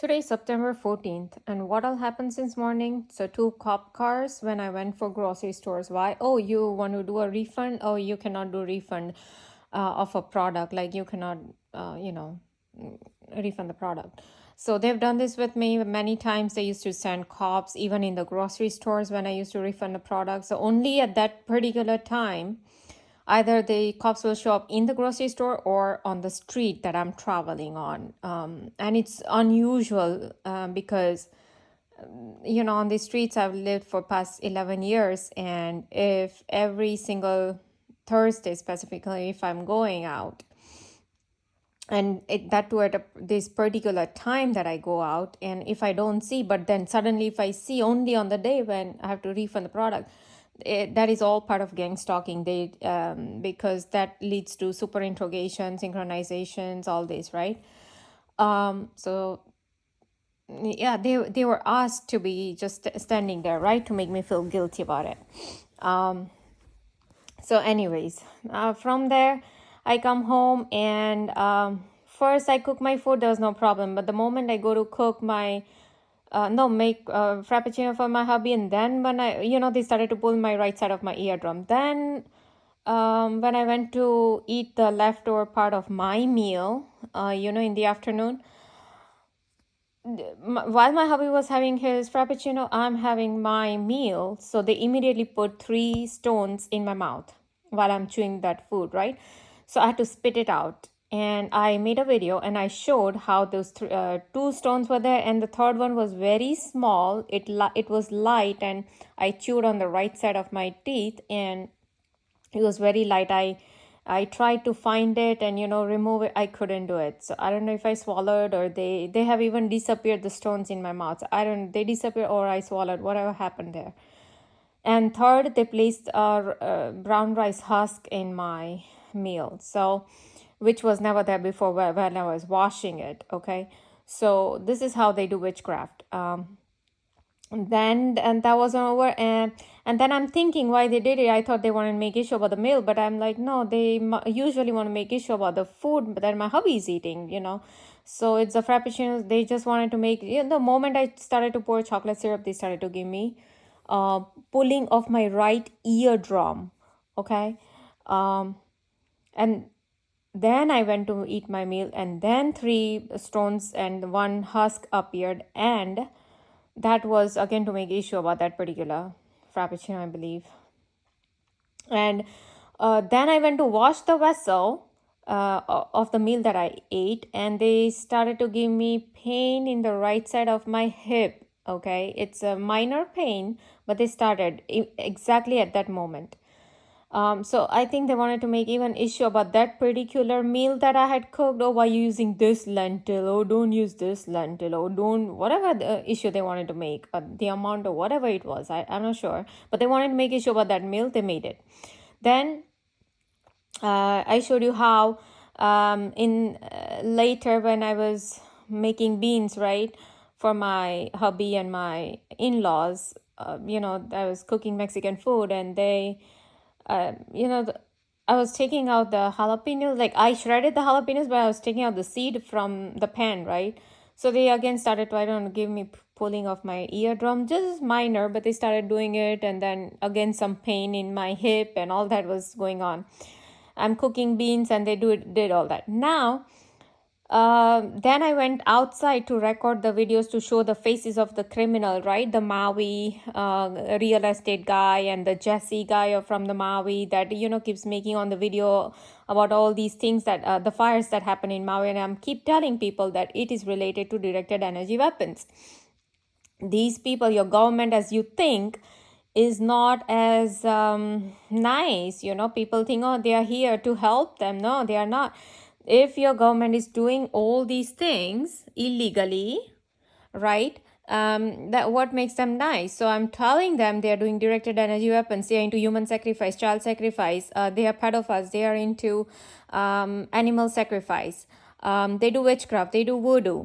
Today's September 14th, and what all happened since morning? So, two cop cars when I went for grocery stores. Why? Oh, you want to do a refund? Oh, you cannot do refund of a product. Like, you cannot, refund the product. So, they've done this with me many times. They used to send cops, even in the grocery stores when I used to refund the product. So, only at that particular time, either the cops will show up in the grocery store or on the street that I'm traveling on. And it's unusual because, on the streets I've lived for past 11 years. And if every single Thursday, specifically, if I'm going out, and that too at this particular time that I go out, and if I don't see, but then suddenly if I see only on the day when I have to refund the product, that is all part of gang stalking. They because that leads to super interrogation, synchronizations, all this, right? So yeah, they were asked to be just standing there, right, to make me feel guilty about it. So anyways, from there I come home, and first I cook my food. There was no problem, but the moment I go to cook my no make frappuccino for my hubby, and then when I they started to pull my right side of my eardrum. Then when I went to eat the leftover part of my meal, in the afternoon, while my hubby was having his frappuccino, I'm having my meal. So they immediately put 3 stones in my mouth while I'm chewing that food, right? So I had to spit it out. And I made a video and I showed how those 2 stones were there, and the third one was very small. It was light, and I chewed on the right side of my teeth, and it was very light. I tried to find it and remove it. I couldn't do it. So I don't know if I swallowed, or they have even disappeared, the stones in my mouth. I don't, they disappeared or I swallowed, whatever happened there. And third, they placed a brown rice husk in my meal, so which was never there before when I was washing it. Okay, so this is how they do witchcraft. And that wasn't over, and then I'm thinking why they did it. I thought they wanted to make issue about the meal, but I'm like, no, they usually want to make issue about the food that my hubby is eating. So it's a frappuccino. They just wanted to make, the moment I started to pour chocolate syrup, they started to give me pulling of my right eardrum. Okay, and then I went to eat my meal, and then 3 stones and 1 husk appeared, and that was again to make issue about that particular frappuccino, I believe. And then I went to wash the vessel of the meal that I ate, and they started to give me pain in the right side of my hip. Okay, it's a minor pain, but they started exactly at that moment. So I think they wanted to make even issue about that particular meal that I had cooked. Oh, why are you using this lentil? Oh, don't use this lentil. Oh, don't, whatever the issue they wanted to make, the amount or whatever it was, I'm not sure. But they wanted to make issue about that meal. They made it. Then I showed you how in later when I was making beans, right, for my hubby and my in-laws. I was cooking Mexican food, and they I was taking out the jalapenos. Like, I shredded the jalapenos, but I was taking out the seed from the pan, right? So they again started to, I don't know, give me pulling of my eardrum, just minor, but they started doing it. And then again, some pain in my hip and all that was going on. I'm cooking beans, and they did all that. Now, then I went outside to record the videos to show the faces of the criminal, right? The Maui real estate guy, and the Jesse guy from the Maui that, keeps making on the video about all these things that the fires that happen in Maui. And I'm keep telling people that it is related to directed energy weapons. These people, your government, as you think, is not as nice. People think, oh, they are here to help them. No, they are not. If your government is doing all these things illegally, right, that what makes them nice? So I'm telling them they are doing directed energy weapons. They are into human sacrifice, child sacrifice. They are pedophiles. They are into animal sacrifice. They do witchcraft. They do voodoo.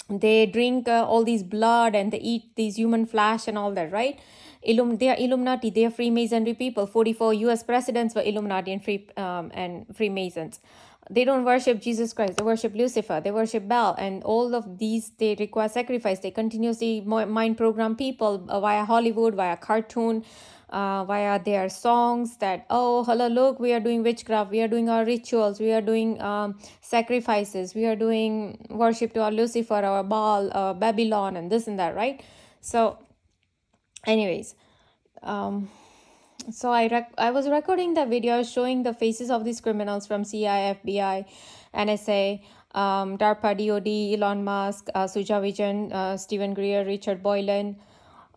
They drink all these blood, and they eat these human flesh and all that, right? They are Illuminati. They are Freemasonry people. 44 US presidents were Illuminati and Freemasons. they don't worship Jesus Christ. They worship Lucifer. They worship Baal. And all of these, they require sacrifice. They continuously mind program people via Hollywood, via cartoon, via their songs that, oh, hello, look, we are doing witchcraft. We are doing our rituals. We are doing sacrifices. We are doing worship to our Lucifer, our Baal, Babylon, and this and that, right? So anyways, so I was recording the video showing the faces of these criminals from CIA, FBI, NSA, DARPA, DOD, Elon Musk, Suja Vijan, Stephen Greer, Richard Boylan,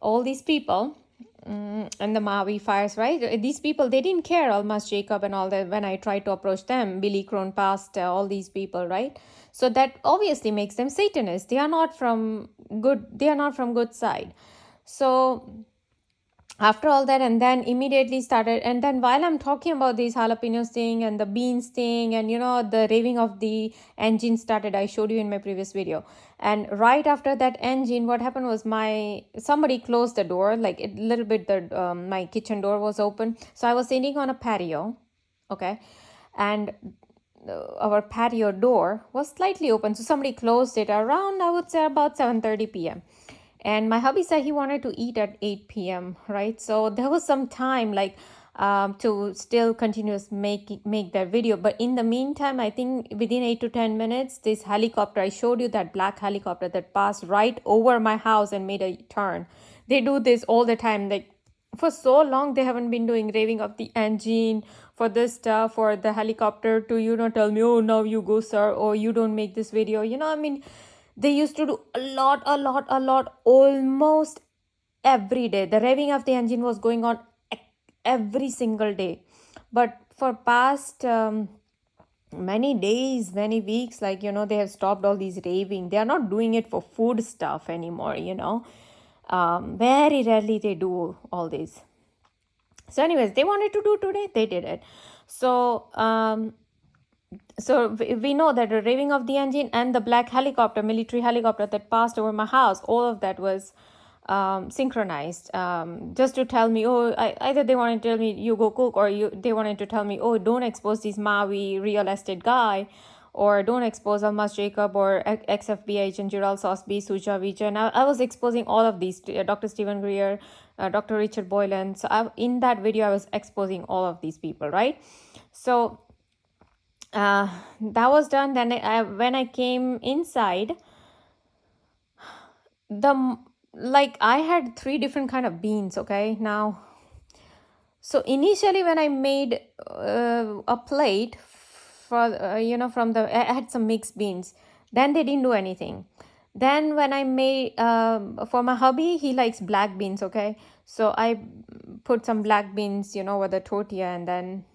all these people, and the Maui fires, right? These people, they didn't care, almost Jacob and all that, when I tried to approach them, Billy Crone passed, all these people, right? So that obviously makes them Satanists. They are not from good side. So after all that, and then immediately started, and then while I'm talking about these jalapenos thing and the beans thing, and the raving of the engine started, I showed you in my previous video. And right after that engine, what happened was somebody closed the door, like a little bit, my kitchen door was open, so I was sitting on a patio, okay, and our patio door was slightly open, so somebody closed it around, I would say, about 7:30 p.m. And my hubby said he wanted to eat at 8 p.m., right? So there was some time, like, to still make that video. But in the meantime, I think within 8 to 10 minutes, this helicopter, I showed you that black helicopter that passed right over my house and made a turn. They do this all the time. Like, for so long, they haven't been doing raving of the engine, for this stuff, for the helicopter to, tell me, oh, now you go, sir, or you don't make this video. I mean, they used to do a lot, almost every day. The revving of the engine was going on every single day. But for past many days, many weeks, like, they have stopped all these raving. They are not doing it for food stuff anymore, very rarely they do all this. So anyways, they wanted to do today, they did it. So we know that the raving of the engine and the black helicopter, military helicopter that passed over my house, all of that was synchronized, just to tell me, either they wanted to tell me, you go cook, or they wanted to tell me, oh, don't expose this Maui real estate guy, or don't expose Almas Jacob or ex-FBI agent Gerald Sosby, Suja Vijan. I was exposing all of these, Dr. Stephen Greer, Dr. Richard Boylan. So in that video, I was exposing all of these people, right? So that was done. Then when I came inside, I had 3 different kind of beans, okay? Now, so initially when I made a plate for, from I had some mixed beans. Then they didn't do anything. Then when I made, for my hubby, he likes black beans, okay? So I put some black beans, with the tortilla, and then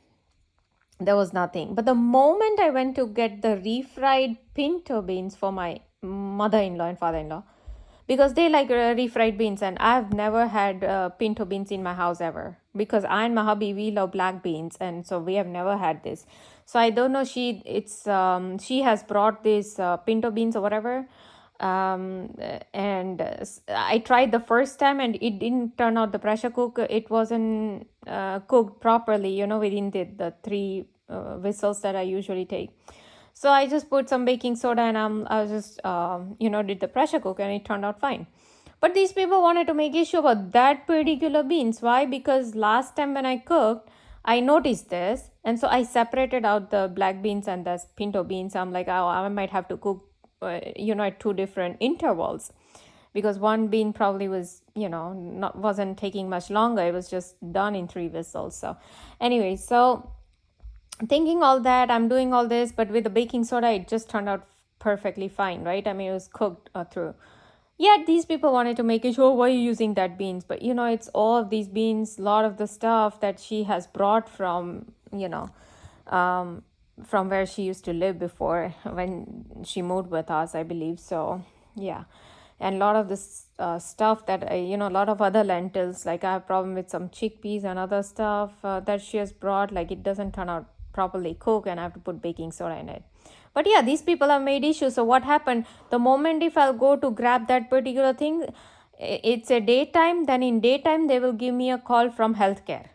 there was nothing. But the moment I went to get the refried pinto beans for my mother-in-law and father-in-law, because they like refried beans, and I've never had pinto beans in my house ever, because I and my hubby, we love black beans, and so we have never had this. So I don't know, she has brought this pinto beans or whatever, and I tried the first time, and it didn't turn out, the pressure cook, it wasn't cooked properly, within the 3 whistles that I usually take. So I just put some baking soda, and I was just did the pressure cook, and it turned out fine. But these people wanted to make issue about that particular beans. Why? Because last time when I cooked, I noticed this, and so I separated out the black beans and the pinto beans. I'm like, oh, I might have to cook at 2 different intervals, because one bean probably was wasn't taking much longer. It was just done in 3 whistles. So anyway, so thinking all that, I'm doing all this, but with the baking soda, it just turned out perfectly fine, right? I mean, it was cooked through. Yet these people wanted to make it, oh, why are you using that beans? But it's all of these beans, a lot of the stuff that she has brought from from where she used to live before, when she moved with us, I believe. So yeah, and a lot of this stuff that a lot of other lentils, like I have problem with some chickpeas and other stuff that she has brought, like it doesn't turn out properly cooked, and I have to put baking soda in it. But yeah, these people have made issues. So what happened, the moment if I'll go to grab that particular thing, it's a daytime, then in daytime they will give me a call from healthcare,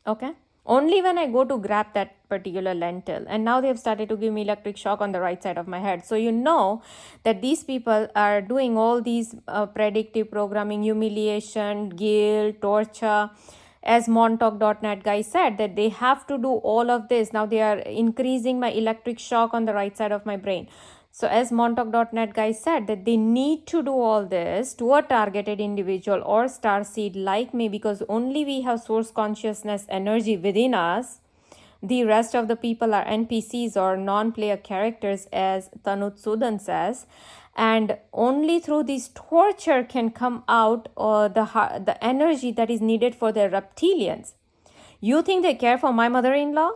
okay? Only when I go to grab that particular lentil. And now they have started to give me electric shock on the right side of my head. So you know that these people are doing all these predictive programming, humiliation, guilt, torture. As montauk.net guy said, that they have to do all of this. Now they are increasing my electric shock on the right side of my brain. So as montauk.net guy said, that they need to do all this to a targeted individual or starseed like me, because only we have source consciousness energy within us. The rest of the people are NPCs or non-player characters, as Tanut Sudan says. And only through this torture can come out the energy that is needed for the reptilians. You think they care for my mother-in-law?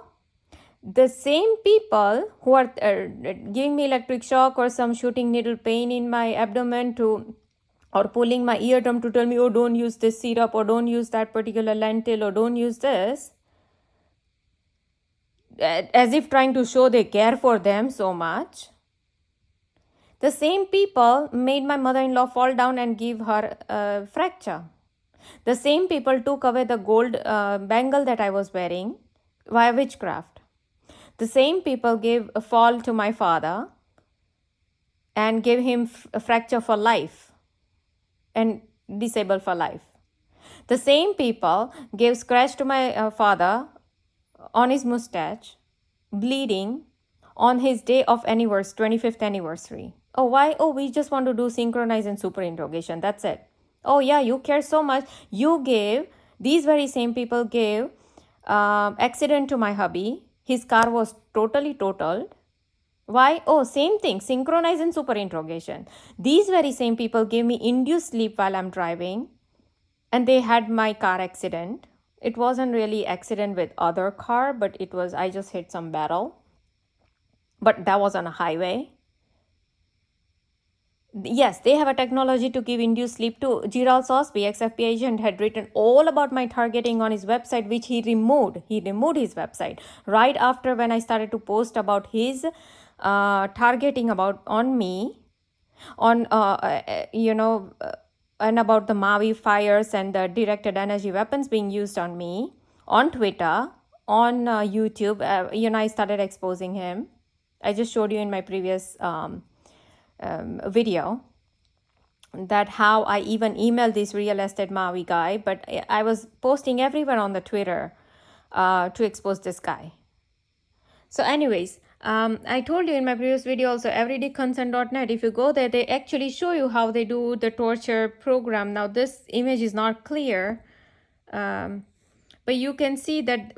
The same people who are giving me electric shock or some shooting needle pain in my abdomen or pulling my eardrum to tell me, oh, don't use this syrup, or don't use that particular lentil, or don't use this, as if trying to show they care for them so much. The same people made my mother-in-law fall down and give her a fracture. The same people took away the gold bangle that I was wearing via witchcraft. The same people gave a fall to my father and gave him a fracture for life and disabled for life. The same people gave scratch to my father on his mustache, bleeding, on his day of anniversary, 25th anniversary. Oh, why? Oh, we just want to do synchronize and super interrogation. That's it. Oh, yeah, you care so much. You gave, these very same people gave accident to my hubby. His car was totally totaled. Why? Oh, same thing, synchronize and super interrogation. These very same people gave me induced sleep while I'm driving, and they had my car accident. It wasn't really accident with other car, but it was, I just hit some barrel. But that was on a highway. Yes, they have a technology to give induced sleep too. Gerald Sosby, ex-FBI agent, had written all about my targeting on his website, which he removed. He removed his website right after when I started to post about his targeting on me, on and about the Maui fires and the directed energy weapons being used on me on Twitter, on YouTube. I started exposing him. I just showed you in my previous video that how I even emailed this real estate Maui guy, but I was posting everywhere on the Twitter to expose this guy. So anyways, I told you in my previous video also, everydayconcern.net, if you go there, they actually show you how they do the torture program. Now this image is not clear, but you can see that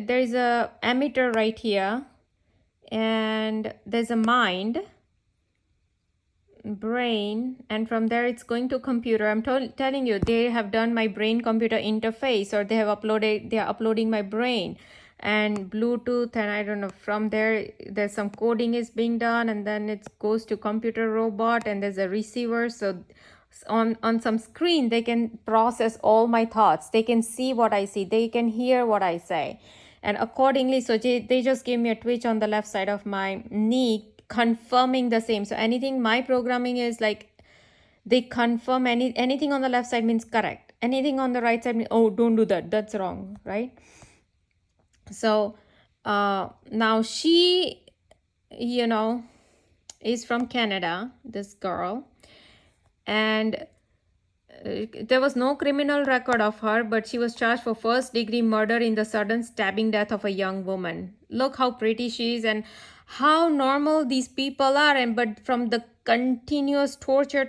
there is a emitter right here, and there's a mind, brain, and from there it's going to computer. I'm telling you, they have done my brain computer interface, or they are uploading my brain and Bluetooth, and I don't know, from there's some coding is being done, and then it goes to computer robot, and there's a receiver. So on some screen they can process all my thoughts, they can see what I see, they can hear what I say, and accordingly, so they just gave me a twitch on the left side of my knee, confirming the same. So anything, my programming is like, they confirm anything on the left side means correct, anything on the right side means, oh, don't do that, that's wrong, right? So now she is from Canada, this girl, and there was no criminal record of her, but she was charged for first-degree murder in the sudden stabbing death of a young woman. Look how pretty she is and how normal these people are, but from the continuous torture,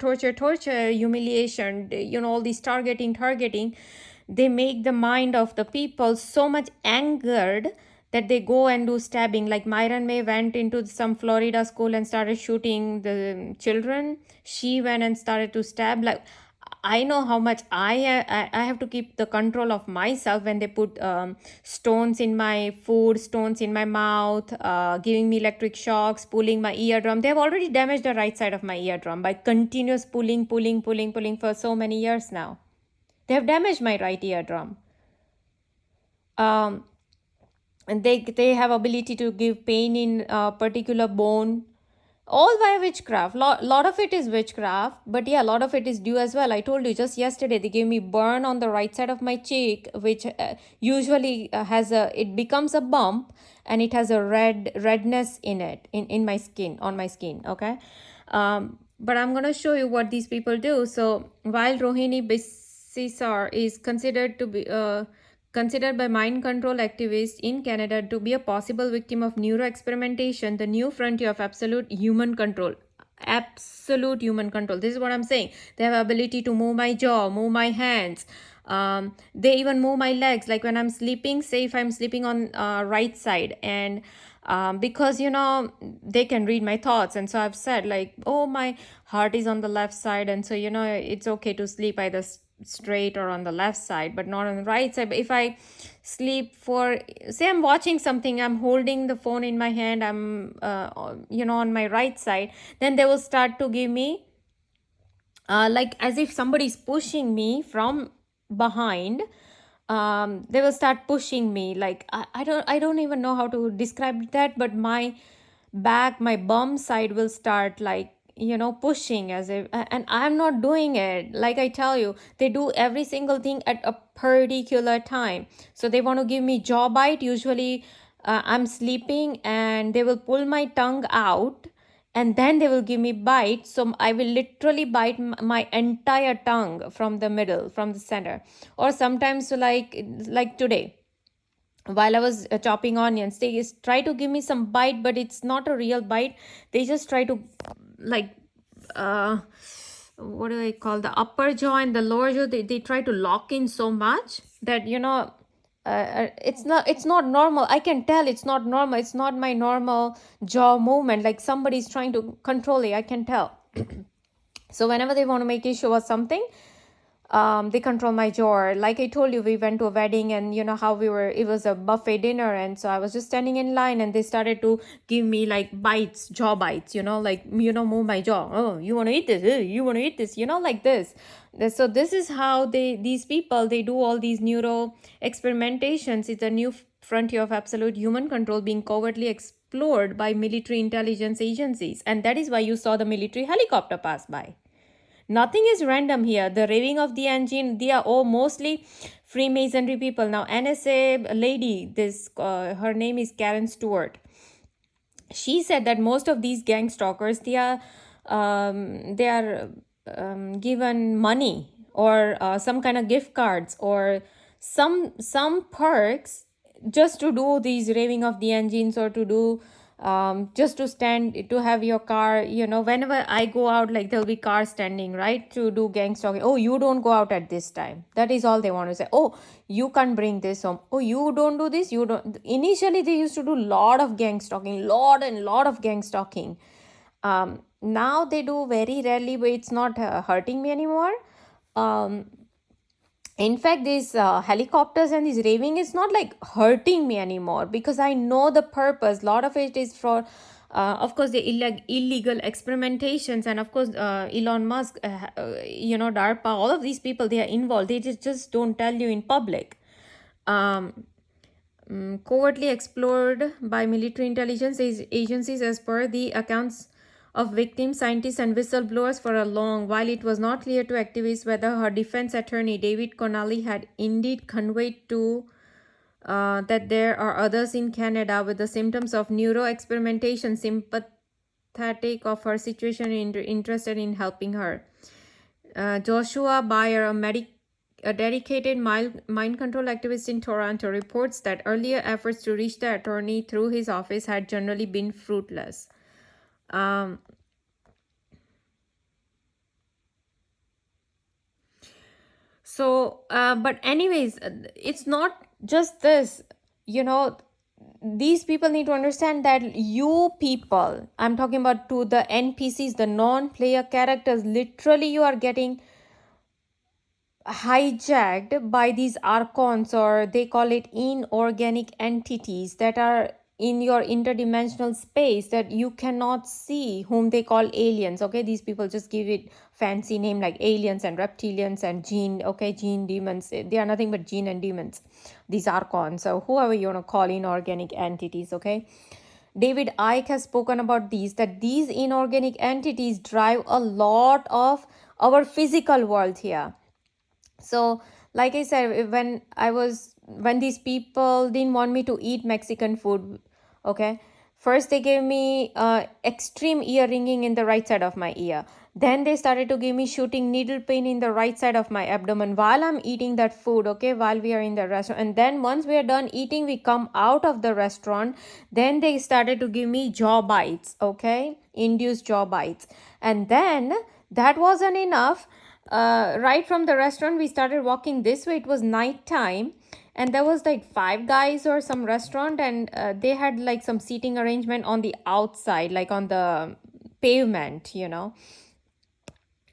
humiliation, all these targeting, they make the mind of the people so much angered that they go and do stabbing. Like Myron May went into some Florida school and started shooting the children. She went and started to stab. Like, I know how much I have to keep the control of myself when they put stones in my food, stones in my mouth, giving me electric shocks, pulling my eardrum. They have already damaged the right side of my eardrum by continuous pulling for so many years now. They have damaged my right eardrum. And they have ability to give pain in a particular bone, All via witchcraft. Lot of it is witchcraft, but yeah, a lot of it is due as well. I told you just yesterday they gave me burn on the right side of my cheek, which usually has a, it becomes a bump, and it has a redness in it, in my skin, on my skin. Okay. But I'm gonna show you what these people do. So while Rohini Bisisar is considered by mind control activists in Canada to be a possible victim of neuroexperimentation, the new frontier of absolute human control. Absolute human control. This is what I'm saying. They have ability to move my jaw, move my hands. They even move my legs. Like when I'm sleeping, say if I'm sleeping on right side, and because they can read my thoughts, and so I've said like, oh, my heart is on the left side, and so it's okay to sleep either straight or on the left side, but not on the right side. But if I sleep for, say I'm watching something, I'm holding the phone in my hand, I'm on my right side, then they will start to give me like as if somebody's pushing me from behind. They will start pushing me, like I don't even know how to describe that, but my back, my bum side will start like pushing, as if, and I'm not doing it. Like I tell you, they do every single thing at a particular time. So they want to give me jaw bite. Usually I'm sleeping and they will pull my tongue out, and then they will give me bite. So I will literally bite my entire tongue from the middle, from the center. Or sometimes, like today, while I was chopping onions, they just try to give me some bite, but it's not a real bite. They just try to, like, what do I call, the upper jaw and the lower jaw, they try to lock in so much that it's not normal. I can tell it's not normal. It's not my normal jaw movement. Like somebody's trying to control it. I can tell. So whenever they want to make issue or something, they control my jaw. Like I told you, we went to a wedding, and how it was a buffet dinner, and so I was just standing in line, and they started to give me like bites, jaw bites, like move my jaw. Oh, you want to eat this? You want to eat this? Like this. So this is how these people, they do all these neuro experimentations. It's a new frontier of absolute human control being covertly explored by military intelligence agencies, and that is why you saw the military helicopter pass by. Nothing is random here. The raving of the engine, they are all mostly Freemasonry people. Now, NSA lady, her name is Karen Stewart. She said that most of these gang stalkers, they are given money or some kind of gift cards or some perks just to do these raving of the engines, or to do just to stand, to have your car, whenever I go out, like there'll be cars standing, right, to do gang stalking. Oh, you don't go out at this time. That is all they want to say. Oh, you can't bring this home. Oh, you don't do this. You don't. Initially they used to do lot of gang stalking, lot of gang stalking. Now they do very rarely, but it's not hurting me anymore. In fact, these helicopters and this raving is not like hurting me anymore, because I know the purpose. A lot of it is for of course the illegal experimentations, and of course Elon Musk, DARPA, all of these people, they are involved. They just don't tell you in public. Covertly explored by military intelligence agencies, as per the accounts of victims, scientists, and whistleblowers for a long while. It was not clear to activists whether her defense attorney, David Connolly, had indeed conveyed to that there are others in Canada with the symptoms of neuroexperimentation, sympathetic of her situation and interested in helping her. Joshua Bayer, a dedicated mind control activist in Toronto, reports that earlier efforts to reach the attorney through his office had generally been fruitless. But anyways, it's not just this. These people need to understand that you people, I'm talking about to the NPCs, the non-player characters, literally you are getting hijacked by these archons, or they call it inorganic entities that are in your interdimensional space that you cannot see, whom they call aliens. Okay, these people just give it fancy name like aliens and reptilians and gene demons. They are nothing but gene and demons, these archons, so whoever you want to call inorganic entities. Okay, David Icke has spoken about these, that these inorganic entities drive a lot of our physical world here. So like I said, when these people didn't want me to eat Mexican food, okay, first they gave me extreme ear ringing in the right side of my ear. Then they started to give me shooting needle pain in the right side of my abdomen while I'm eating that food, okay, while we are in the restaurant. And then once we are done eating, we come out of the restaurant, then they started to give me jaw bites, okay, induced jaw bites. And then that wasn't enough. Right from the restaurant, we started walking this way. It was night time, and there was like Five Guys or some restaurant, and they had like some seating arrangement on the outside, like on the pavement,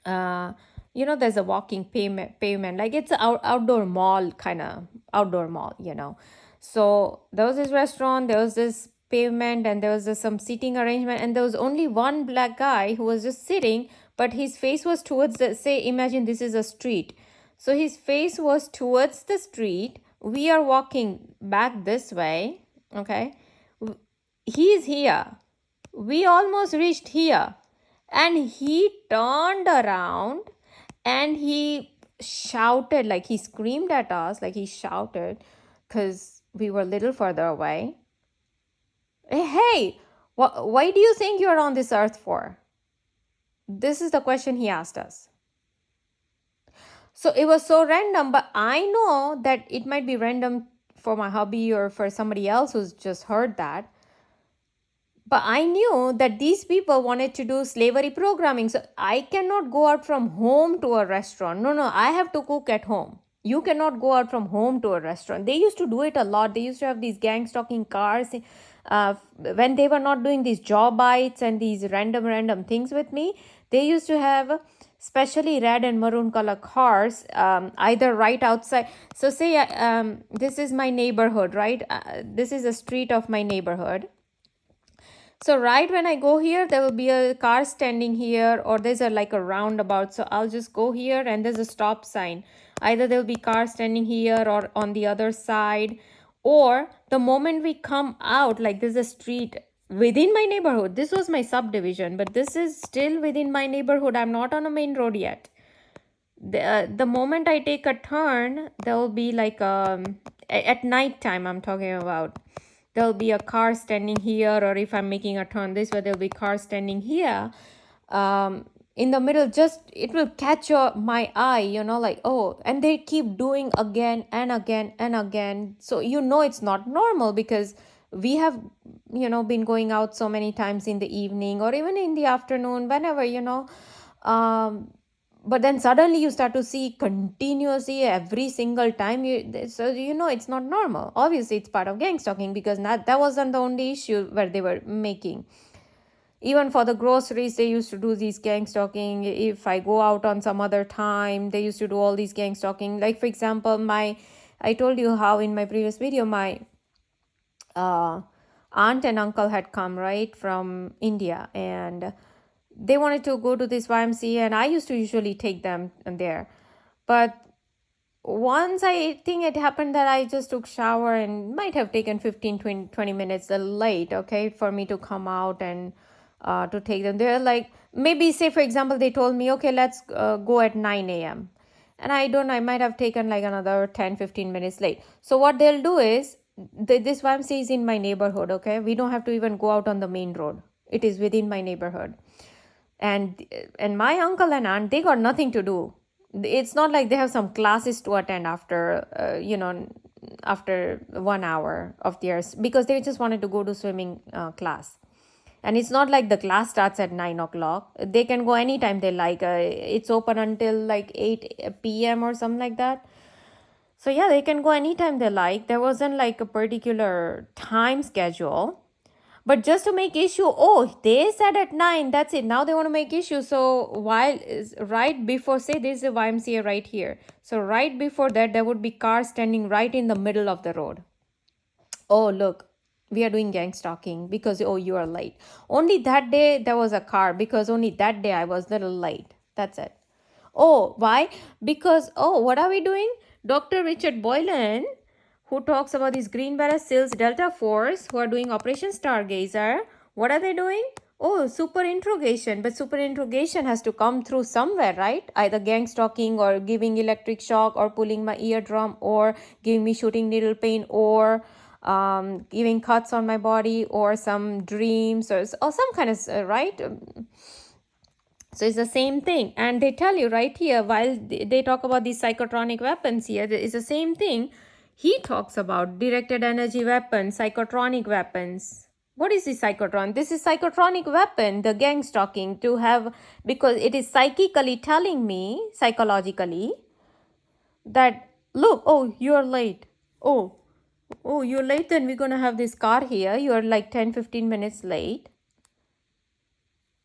there's a walking pavement, like it's an outdoor mall, kind of outdoor mall. So there was this restaurant, there was this pavement, and there was some seating arrangement, and there was only one black guy who was just sitting, but his face was towards the, say, imagine this is a street. So his face was towards the street. We are walking back this way, okay? He is here. We almost reached here. And he turned around and he shouted, like he screamed at us, like he shouted, because we were a little further away. Hey, why do you think you're on this earth for? This is the question he asked us. So it was so random, but I know that it might be random for my hubby or for somebody else who's just heard that. But I knew that these people wanted to do slavery programming. So I cannot go out from home to a restaurant. No, I have to cook at home. You cannot go out from home to a restaurant. They used to do it a lot. They used to have these gang stalking cars. When they were not doing these jaw bites and these random things with me, they used to have especially red and maroon color cars, either right outside. So say this is my neighborhood, right? This is a street of my neighborhood. So right when I go here, there will be a car standing here, or there's like a roundabout. So I'll just go here and there's a stop sign. Either there'll be cars standing here or on the other side. Or the moment we come out, like there's a street within my neighborhood. This was my subdivision, but this is still within my neighborhood. I'm not on a main road yet. The moment I take a turn, there will be like at night time I'm talking about. There'll be a car standing here, or if I'm making a turn this way, there'll be cars standing here. In the middle, just it will catch my eye, like, oh, and they keep doing again and again and again. So it's not normal, because we have been going out so many times in the evening or even in the afternoon, whenever, but then suddenly you start to see continuously every single time. So it's not normal. Obviously it's part of gang stalking, because that wasn't the only issue where they were making. Even for the groceries, they used to do these gang stalking. If I go out on some other time, they used to do all these gang stalking. Like, for example, I told you how in my previous video, my aunt and uncle had come, right, from India, and they wanted to go to this YMCA, and I used to usually take them there. But once I think it happened that I just took shower and might have taken 15, 20 minutes late, okay, for me to come out and to take them. They're like, maybe say, for example, they told me, okay, let's go at 9 a.m. And I might have taken like another 10-15 minutes late. So what they'll do is, this YMCA is in my neighborhood, okay? We don't have to even go out on the main road. It is within my neighborhood. And my uncle and aunt, they got nothing to do. It's not like they have some classes to attend after, after 1 hour of theirs, because they just wanted to go to swimming class. And it's not like the class starts at 9 o'clock. They can go anytime they like. It's open until like 8 p.m. or something like that. So yeah, they can go anytime they like. There wasn't like a particular time schedule. But just to make issue, oh, they said at 9, that's it. Now they want to make issue. So while right before, say there's a YMCA right here. So right before that, there would be cars standing right in the middle of the road. Oh, look, we are doing gang stalking because, oh, you are late. Only that day there was a car, because only that day I was a little late. That's it. Oh, why? Because, oh, what are we doing? Dr. Richard Boylan, who talks about these Green Beret SEALs Delta Force who are doing Operation Stargazer. What are they doing? Oh, super interrogation. But super interrogation has to come through somewhere, right? Either gang stalking or giving electric shock or pulling my eardrum or giving me shooting needle pain or giving cuts on my body or some dreams or some kind of, right? So it's the same thing. And they tell you right here, while they talk about these psychotronic weapons here, it's the same thing. He talks about directed energy weapons, psychotronic weapons. What is this psychotron? This is psychotronic weapon, the gang stalking, to have, because it is psychically telling me, psychologically, that, look, oh, you're late. Oh, you're late, then we're going to have this car here. You're like 10-15 minutes late.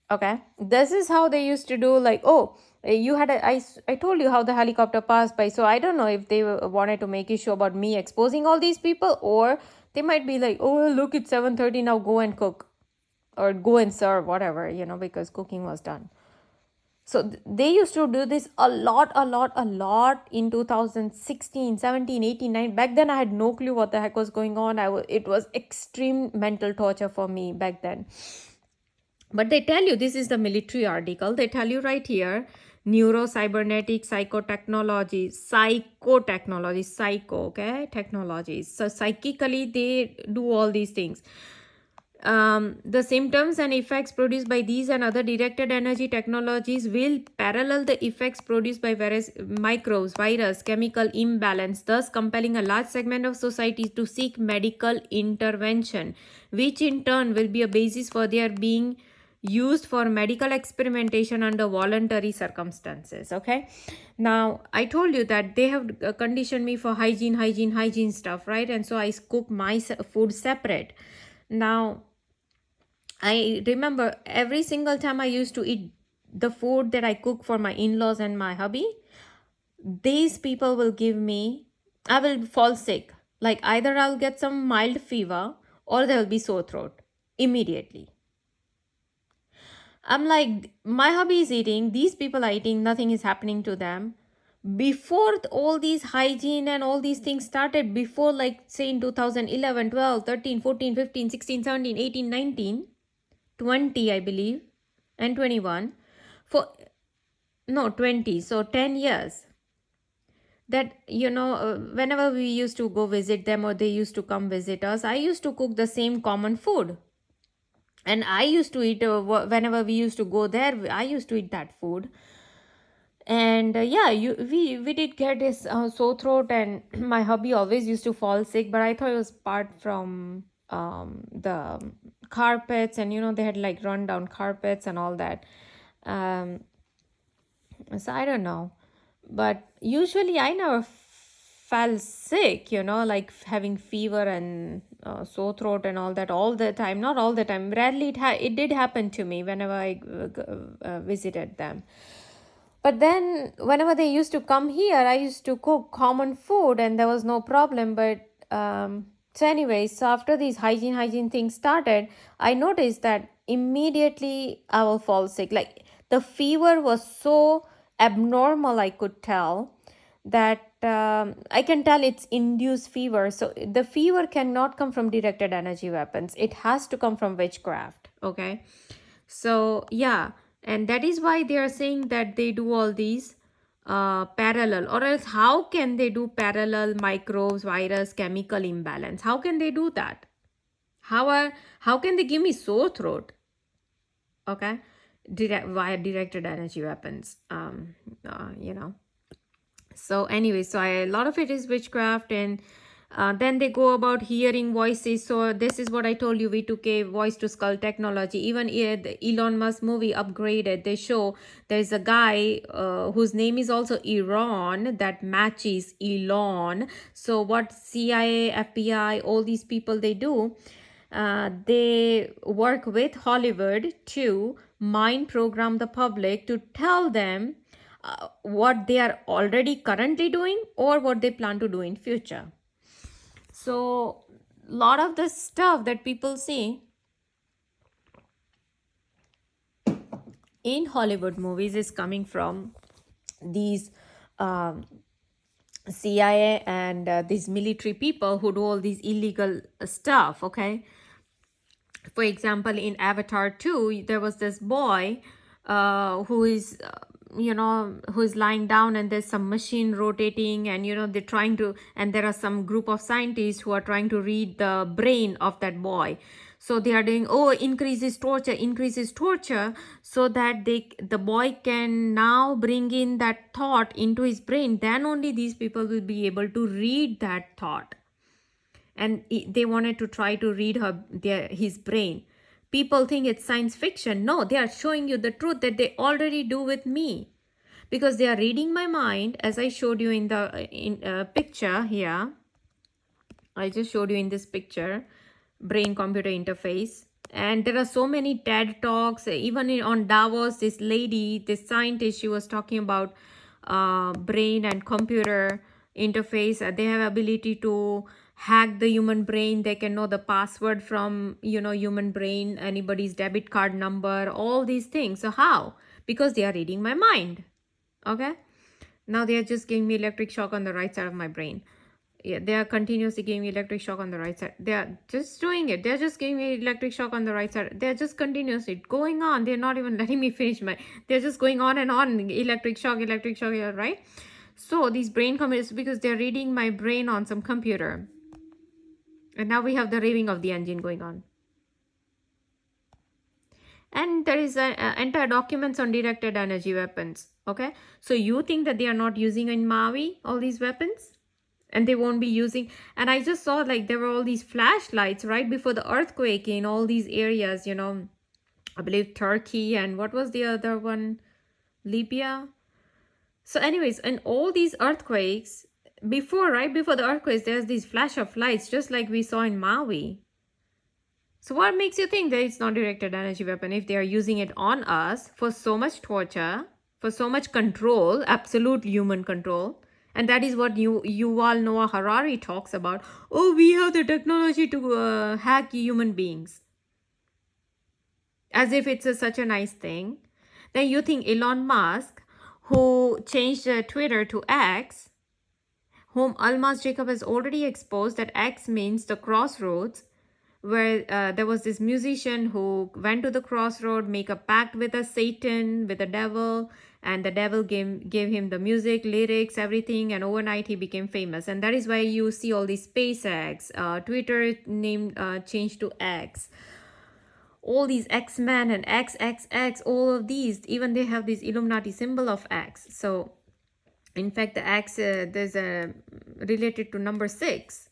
Okay, this is how they used to do, like, oh, you had I told you how the helicopter passed by. So I don't know if they wanted to make issue about me exposing all these people, or they might be like, oh, look, it's 7:30 now, go and cook or go and serve, whatever, because cooking was done. So they used to do this a lot in 2016, 17, 18, 19. Back then I had no clue what the heck was going on. It was extreme mental torture for me back then. But they tell you, this is the military article, they tell you right here, neurocybernetics, okay, technologies. So psychically they do all these things. The symptoms and effects produced by these and other directed energy technologies will parallel the effects produced by various microbes, virus, chemical imbalance, thus compelling a large segment of society to seek medical intervention, which in turn will be a basis for their being used for medical experimentation under voluntary circumstances. Okay, now I told you that they have conditioned me for hygiene stuff, right? And so I cook my food separate. Now I remember every single time I used to eat the food that I cook for my in-laws and my hubby, these people will give me, I will fall sick. Like either I'll get some mild fever or there will be sore throat immediately. I'm like, my hubby is eating, these people are eating, nothing is happening to them. Before all these hygiene and all these things started, before, like, say in 2011, 12, 13, 14, 15, 16, 17, 18, 19, 20, I believe, and 21, for, no, 20, so 10 years. That, whenever we used to go visit them or they used to come visit us, I used to cook the same common food. And I used to eat, whenever we used to go there, I used to eat that food. And we did get this sore throat, and my hubby always used to fall sick, but I thought it was part from the carpets, and they had like run down carpets and all that. So I don't know, but usually I never fell sick, like having fever and sore throat and all that all the time. Not all the time, rarely. It did happen to me whenever I visited them. But then whenever they used to come here, I used to cook common food and there was no problem. But so anyways, so after these hygiene things started, I noticed that immediately I will fall sick. Like the fever was so abnormal, I could tell that I can tell it's induced fever. So the fever cannot come from directed energy weapons. It has to come from witchcraft. Okay. So yeah, and that is why they are saying that they do all these parallel, or else how can they do parallel microbes, virus, chemical imbalance? How can they do that? How can they give me sore throat? Okay, via directed energy weapons. So anyway, so a lot of it is witchcraft, and then they go about hearing voices. So this is what I told you. We took a voice to skull technology. Even the Elon Musk movie Upgraded, they show there's a guy whose name is also Iran that matches Elon. So what CIA, FBI, all these people, they do, they work with Hollywood to mind program the public to tell them what they are already currently doing or what they plan to do in future. So a lot of the stuff that people see in Hollywood movies is coming from these CIA and these military people who do all these illegal stuff, okay? For example, in Avatar 2, there was this boy who is who is lying down, and there's some machine rotating, and they're trying to, and there are some group of scientists who are trying to read the brain of that boy. So they are doing, oh, increases torture, so that the boy can now bring in that thought into his brain. Then only these people will be able to read that thought. And they wanted to try to read his brain. People think it's science fiction. No, they are showing you the truth that they already do with me, because they are reading my mind, as I showed you in the picture here. I just showed you in this picture, brain computer interface. And there are so many TED talks, even on Davos, this scientist, she was talking about brain and computer interface. They have ability to hack the human brain. They can know the password from human brain, anybody's debit card number, all these things. So how? Because they are reading my mind. Okay, now they are just giving me electric shock on the right side of my brain. Yeah, they are continuously giving me electric shock on the right side. They are just doing it. They're just giving me electric shock on the right side. They're just continuously going on. They're not even letting me finish they're just going on and on. Electric shock, yeah, right? So these brain computers, because they're reading my brain on some computer. And now we have the raving of the engine going on. And there is entire documents on directed energy weapons. Okay, so you think that they are not using in Maui all these weapons, and they won't be using? And I just saw, like, there were all these flashlights right before the earthquake in all these areas, I believe Turkey, and what was the other one, Libya. So anyways, and all these earthquakes, right before the earthquakes, there's these flash of lights, just like we saw in Maui. So what makes you think that it's not directed energy weapon if they are using it on us for so much torture, for so much control, absolute human control? And that is what Yuval Noah Harari talks about. Oh, we have the technology to hack human beings. As if it's such a nice thing. Then you think Elon Musk, who changed Twitter to X, whom Almas Jacob has already exposed that X means the crossroads, where there was this musician who went to the crossroad, make a pact with a Satan, with the devil, and the devil gave him the music, lyrics, everything, and overnight he became famous. And that is why you see all these SpaceX, Twitter changed to X, all these X-Men and XXX, all of these, even they have this Illuminati symbol of X. So in fact, the X, there's a related to number 6.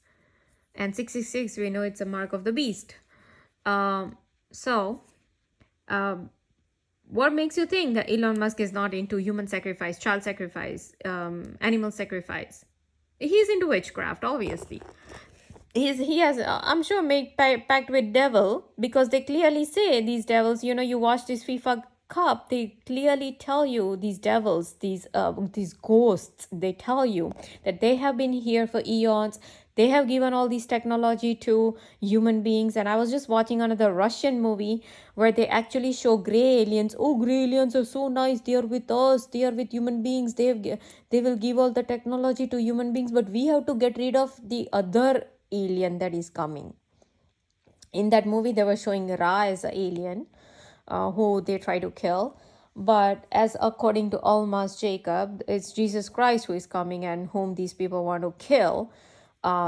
And 666, we know it's a mark of the beast. What makes you think that Elon Musk is not into human sacrifice, child sacrifice, animal sacrifice? He's into witchcraft, obviously. He has, I'm sure, made pact with devil, because they clearly say, these devils, you watch this FIFA Cup, they clearly tell you, these devils, these ghosts, they tell you that they have been here for eons. They have given all this technology to human beings. And I was just watching another Russian movie where they actually show gray aliens. Oh, gray aliens are so nice. They are with us. They are with human beings. They will give all the technology to human beings. But we have to get rid of the other alien that is coming. In that movie, they were showing Ra as an alien who they try to kill. But as according to Almas Jacob, it's Jesus Christ who is coming and whom these people want to kill.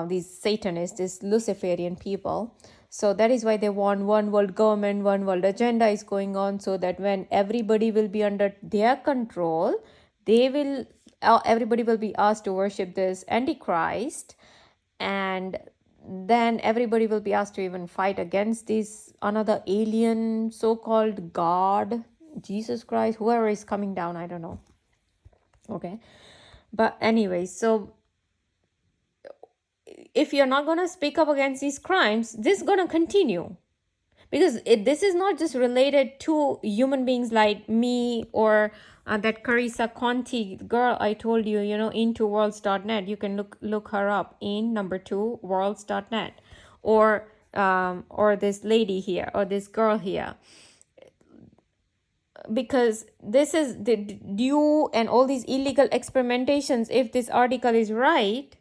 These Satanists, these Luciferian people. So that is why they want one world government, one world agenda is going on, so that when everybody will be under their control, everybody will be asked to worship this Antichrist, and then everybody will be asked to even fight against this another alien so-called God, Jesus Christ, whoever is coming down, I don't know. Okay, but anyway, so if you're not going to speak up against these crimes, this is going to continue, because this is not just related to human beings like me or that Carissa Conti girl I told you, into worlds.net. You can look her up in #2 worlds.net, or this lady here, or this girl here. because this is the due and all these illegal experimentations. If this article is right,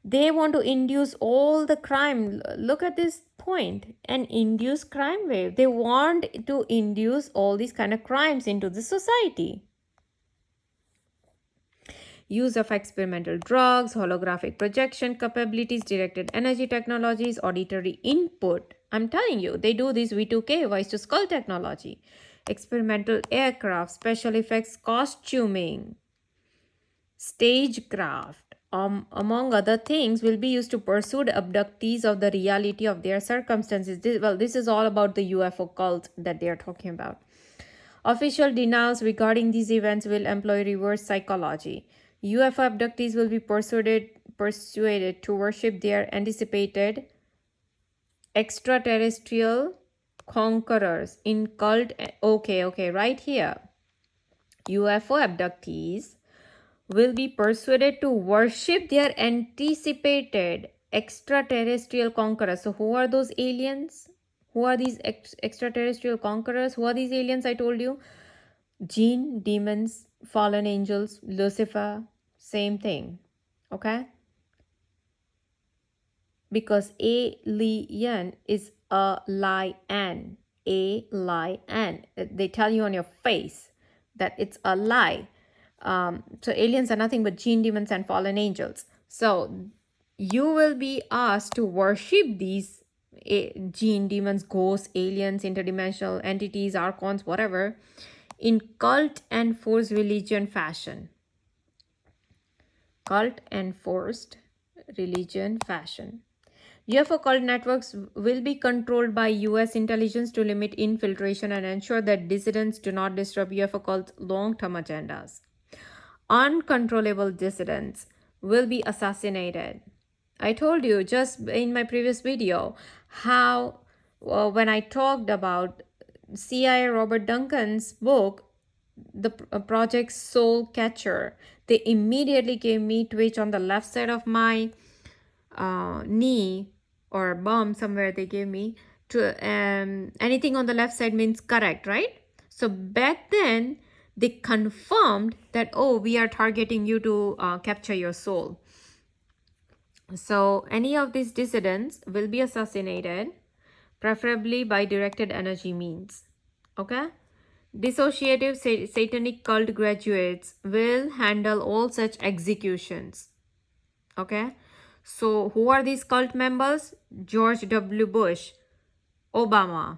they want to induce all the crime. Look at this point, an induced crime wave. They want to induce all these kind of crimes into the society. Use of experimental drugs, holographic projection capabilities, directed energy technologies, auditory input. I'm telling you, they do this V2K, voice to skull technology, experimental aircraft, special effects, costuming, stagecraft, among other things, will be used to pursue abductees of the reality of their circumstances. This is all about the UFO cult that they are talking about. Official denials regarding these events will employ reverse psychology. UFO abductees will be persuaded to worship their anticipated extraterrestrial conquerors in cult. Okay, right here. UFO abductees will be persuaded to worship their anticipated extraterrestrial conquerors. So who are those aliens? Who are these extraterrestrial conquerors? Who are these aliens I told you? Jinn, demons, fallen angels, Lucifer, same thing. Okay? Because alien is a lion. A lion. They tell you on your face that it's a lie. So aliens are nothing but jinn, demons, and fallen angels. So you will be asked to worship these jinn, demons, ghosts, aliens, interdimensional entities, archons, whatever, in cult and forced religion fashion. Cult and forced religion fashion. UFO cult networks will be controlled by US intelligence to limit infiltration and ensure that dissidents do not disrupt UFO cult's long-term agendas. Uncontrollable dissidents will be assassinated. I told you just in my previous video how when I talked about CIA Robert Duncan's book, the Project Soul Catcher, they immediately gave me twitch on the left side of my knee or bum somewhere. They gave me to anything on the left side means correct, right? So back then they confirmed that, oh, we are targeting you to capture your soul. So any of these dissidents will be assassinated, preferably by directed energy means. Okay? Dissociative satanic cult graduates will handle all such executions. Okay? So who are these cult members? George W. Bush, Obama,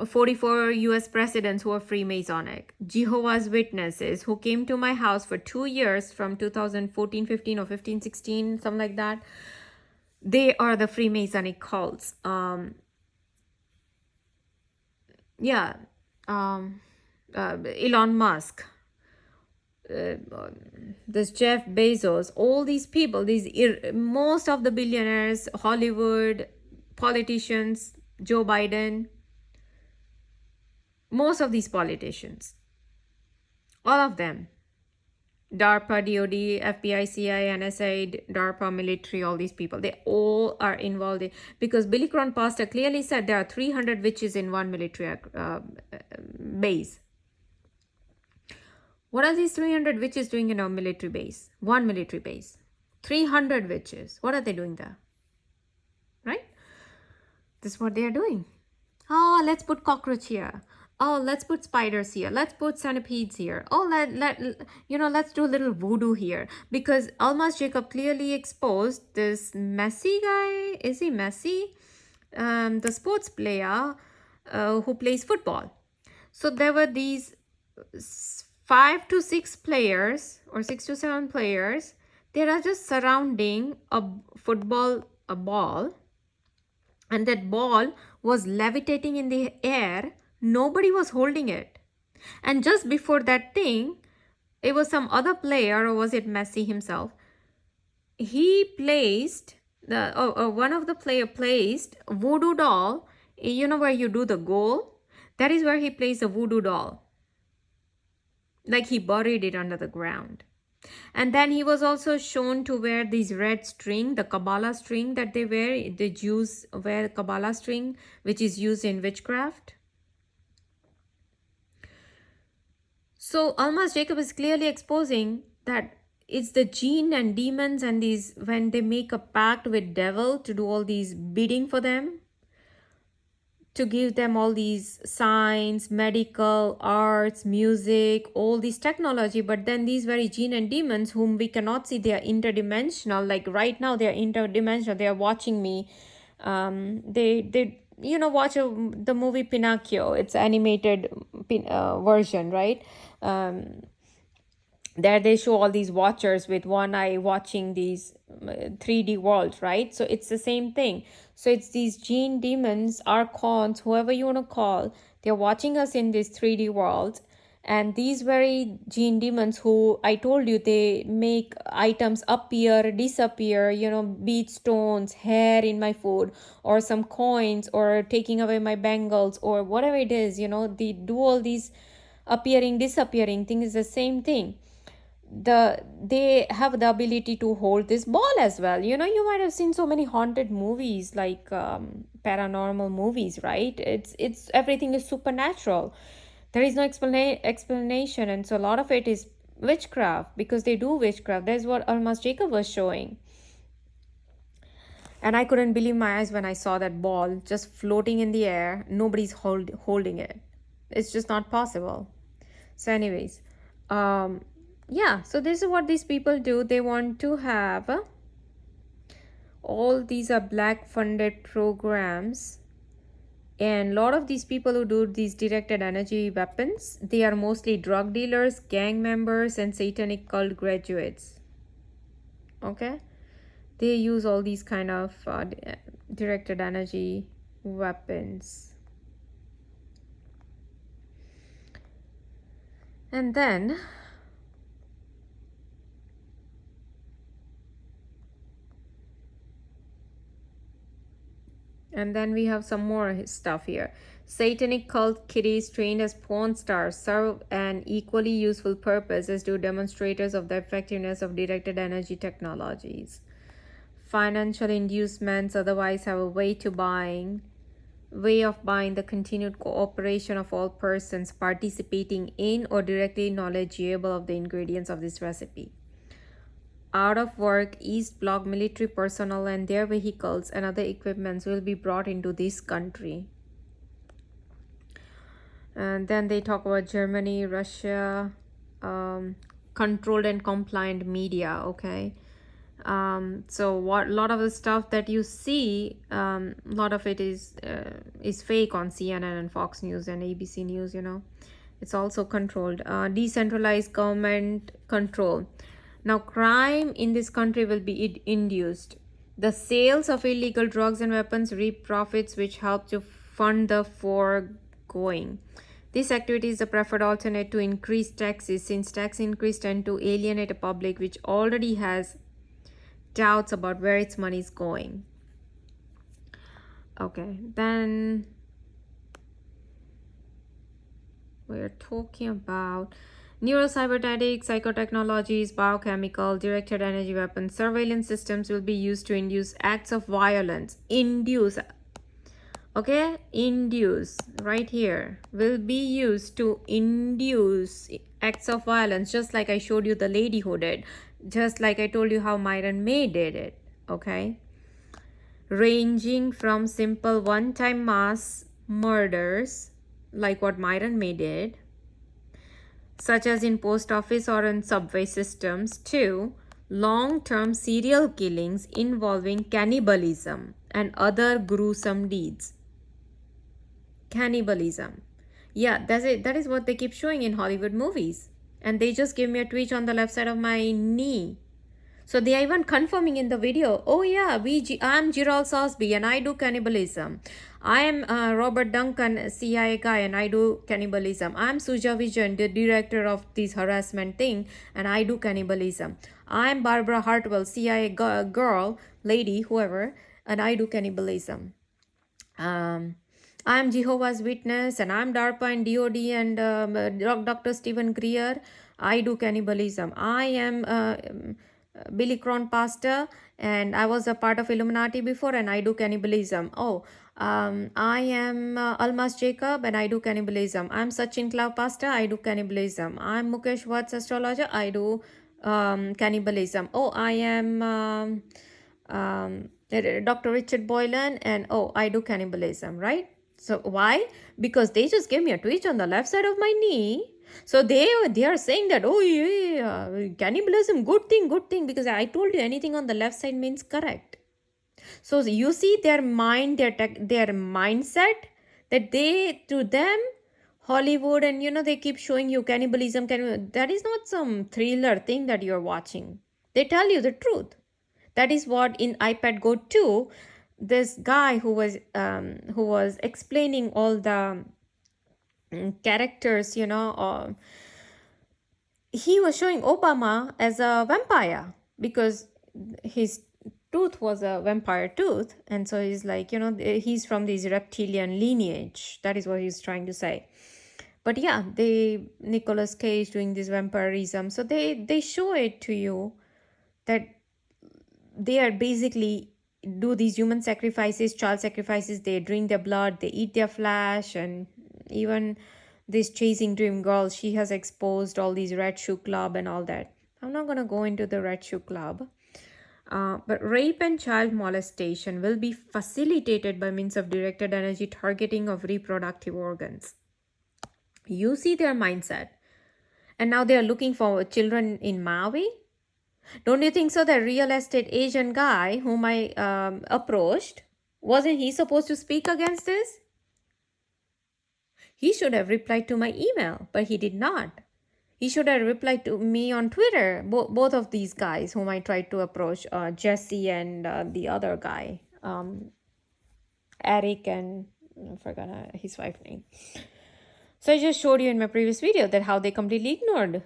44 US presidents who are Freemasonic, Jehovah's Witnesses who came to my house for 2 years from 2014, 15 or 15, 16, something like that. They are the Freemasonic cults. Elon Musk, this Jeff Bezos, all these people, most of the billionaires, Hollywood, politicians, Joe Biden, most of these politicians, all of them, DARPA, DOD, FBI, CIA, NSA, DARPA, military, all these people, they all are involved in, because Billy Crone Pastor clearly said there are 300 witches in one military base. What are these 300 witches doing in a military base? One military base. 300 witches. What are they doing there? Right? This is what they are doing. Oh, let's put cockroach here. Oh, let's put spiders here. Let's put centipedes here. Oh, let's do a little voodoo here. Because Almas Jacob clearly exposed this Messi guy. Is he Messi? The sports player who plays football. So there were these 5 to 6 players or 6 to 7 players. They are just surrounding a ball. And that ball was levitating in the air. Nobody was holding it. And just before that thing, it was some other player, or was it Messi himself? He placed, one of the player placed a voodoo doll. You know where you do the goal? That is where he placed a voodoo doll. Like he buried it under the ground. And then he was also shown to wear this red string, the Kabbalah string that they wear. The Jews wear Kabbalah string, which is used in witchcraft. So Almas Jacob is clearly exposing that it's the jinn and demons and these, when they make a pact with devil to do all these bidding for them, to give them all these science, medical, arts, music, all this technology. But then these very jinn and demons whom we cannot see, they are interdimensional. Like right now they are interdimensional. They are watching me. They watch the movie Pinocchio. It's animated version, right? Um, there they show all these watchers with one eye watching these 3D worlds, right? So it's the same thing. So it's these gene demons, archons, whoever you want to call, they're watching us in this 3D world. And these very gene demons, who I told you, they make items appear, disappear, bead stones, hair in my food, or some coins, or taking away my bangles, or whatever it is, they do all these appearing, disappearing thing is the same thing. They have the ability to hold this ball as well. You might have seen so many haunted movies, like paranormal movies, right? It's everything is supernatural. There is no explanation, and so a lot of it is witchcraft, because they do witchcraft. That's what Almas Jacob was showing. And I couldn't believe my eyes when I saw that ball just floating in the air. Nobody's holding it. It's just not possible. So anyways, yeah, so this is what these people do. They want to have all these are black funded programs, and a lot of these people who do these directed energy weapons, they are mostly drug dealers, gang members, and satanic cult graduates. Okay, they use all these kind of directed energy weapons. And then we have some more stuff here. Satanic cult kiddies trained as porn stars serve an equally useful purpose as do demonstrators of the effectiveness of directed energy technologies. Financial inducements otherwise have a way of buying the continued cooperation of all persons participating in or directly knowledgeable of the ingredients of this recipe. Out of work, East Bloc military personnel and their vehicles and other equipments will be brought into this country. And then they talk about Germany, Russia, controlled and compliant media. Okay. So what a lot of the stuff that you see, a lot of it is fake on CNN and Fox News and ABC News. It's also controlled. Decentralized government control. Now, crime in this country will be induced. The sales of illegal drugs and weapons reap profits which help to fund the foregoing. This activity is the preferred alternate to increased taxes, since tax increase tend to alienate a public which already has doubts about where its money is going. Okay, then we're talking about neurocybernetics, psychotechnologies, biochemical, directed energy weapons, surveillance systems will be used to induce acts of violence. Induce, right here, will be used to induce acts of violence, just like I showed you the lady who did, just like I told you how Myron May did it, okay? Ranging from simple one-time mass murders, like what Myron May did, such as in post office or in subway systems, to long-term serial killings involving cannibalism and other gruesome deeds. Cannibalism. Yeah, that's it. That is what they keep showing in Hollywood movies. And they just gave me a twitch on the left side of my knee. So they are even confirming in the video, oh yeah, I'm Gerald Sosby and I do cannibalism. I am Robert Duncan, CIA guy, and I do cannibalism. I'm Suja Vijan, the director of this harassment thing, and I do cannibalism. I'm Barbara Hartwell, CIA girl, lady, whoever, and I do cannibalism. I'm Jehovah's Witness, and I'm DARPA and DOD and Dr. Stephen Greer. I do cannibalism. I am Billy Cron pastor, and I was a part of Illuminati before, and I do cannibalism. Oh, I am Almas Jacob and I do cannibalism. I'm Sachin Cloud Pasta, I do cannibalism. I'm Mukesh Watts Astrologer, I do cannibalism. Oh, I am Dr. Richard Boylan and oh, I do cannibalism, right? So why? Because they just gave me a twitch on the left side of my knee. So they are saying that, oh yeah, cannibalism, good thing, because I told you anything on the left side means correct. So you see their mind, their mindset, that they, to them, Hollywood, and they keep showing you cannibalism. That is not some thriller thing that you're watching. They tell you the truth. That is what in iPad Go 2, this guy who was explaining all the characters, he was showing Obama as a vampire because his tooth was a vampire tooth, and so he's like, he's from this reptilian lineage. That is what he's trying to say. But yeah, they Nicolas Cage doing this vampirism, so they show it to you that they are basically do these human sacrifices, child sacrifices. They drink their blood, they eat their flesh, and even this chasing dream girl, she has exposed all these red shoe club and all that. I'm not going to go into the red shoe club. But rape and child molestation will be facilitated by means of directed energy targeting of reproductive organs. You see their mindset. And now they are looking for children in Maui. Don't you think so? That real estate agent guy whom I approached, wasn't he supposed to speak against this? He should have replied to my email, but he did not. He should have replied to me on Twitter. Both of these guys whom I tried to approach, Jesse and the other guy, Eric, and I forgot his wife's name. So I just showed you in my previous video that how they completely ignored,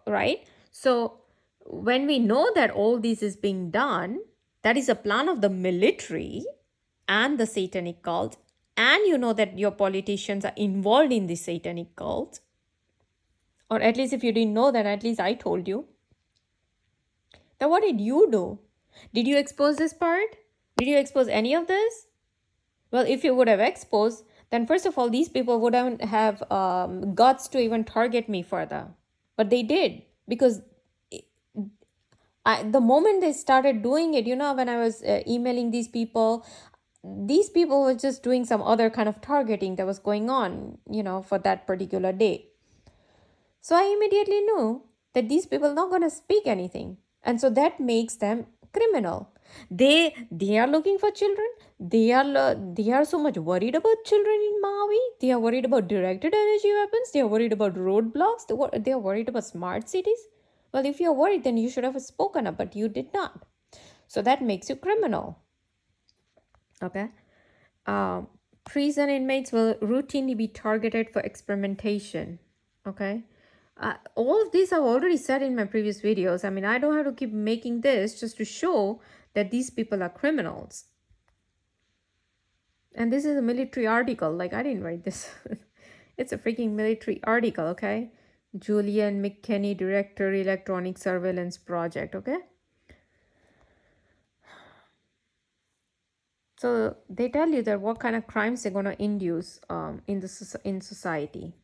right? So when we know that all this is being done, that is a plan of the military and the satanic cult, and you know that your politicians are involved in the satanic cult, or at least if you didn't know that, at least I told you. Then what did you do? Did you expose this part? Did you expose any of this? Well, if you would have exposed, then first of all, these people wouldn't have guts to even target me further. But they did, because the moment they started doing it, when I was emailing these people were just doing some other kind of targeting that was going on, for that particular day. So I immediately knew that these people are not going to speak anything. And so that makes them criminal. They are looking for children. They are so much worried about children in Maui. They are worried about directed energy weapons. They are worried about roadblocks. They are worried about smart cities. Well, if you're worried, then you should have spoken up, but you did not. So that makes you criminal. Okay. Prison inmates will routinely be targeted for experimentation. Okay. All of these I've already said in my previous videos. I mean, I don't have to keep making this just to show that these people are criminals. And this is a military article. Like, I didn't write this. It's a freaking military article, okay? Julian McKinney, Director, Electronic Surveillance Project, okay? So they tell you that what kind of crimes they're going to induce in society.